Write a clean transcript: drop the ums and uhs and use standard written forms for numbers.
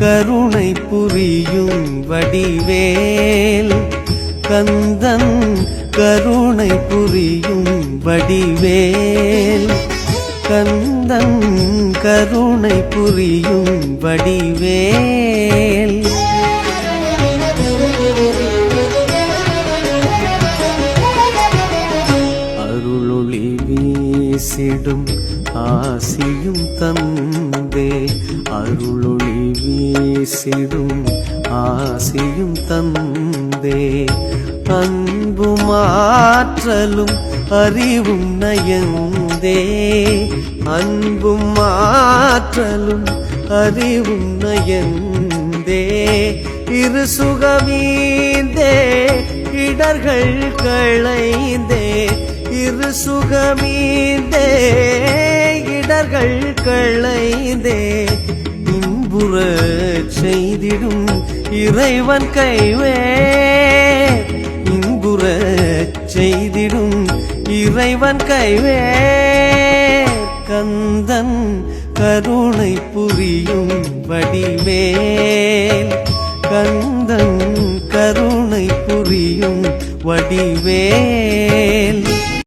கருணை புரியும் வடிவேல் கந்தன் கருணை புரியும் வடிவேல் கந்தன் கருணை புரியும் வடிவேல் அருளொளி வீசிடும் ஆசியும் தந்தே அருளொளி வீசிடும் ஆசியும் தந்தே அன்பும் ஆற்றலும் அறிவும் நயந்தே அன்பும் ஆற்றலும் அறிவும் நயந்தே இரு சுகமீந்தே இடர்கள் களைந்தே இரு சுகமீந்தே இடர்கள் களைந்தே இன்புற செய்திடும் இறைவன் கைவே இன்புற செய்திடும் இறைவன் கைவே கந்தன் கருணை புரியும் வடிவேல் கந்தன் கருணை புரியும் வடிவேல்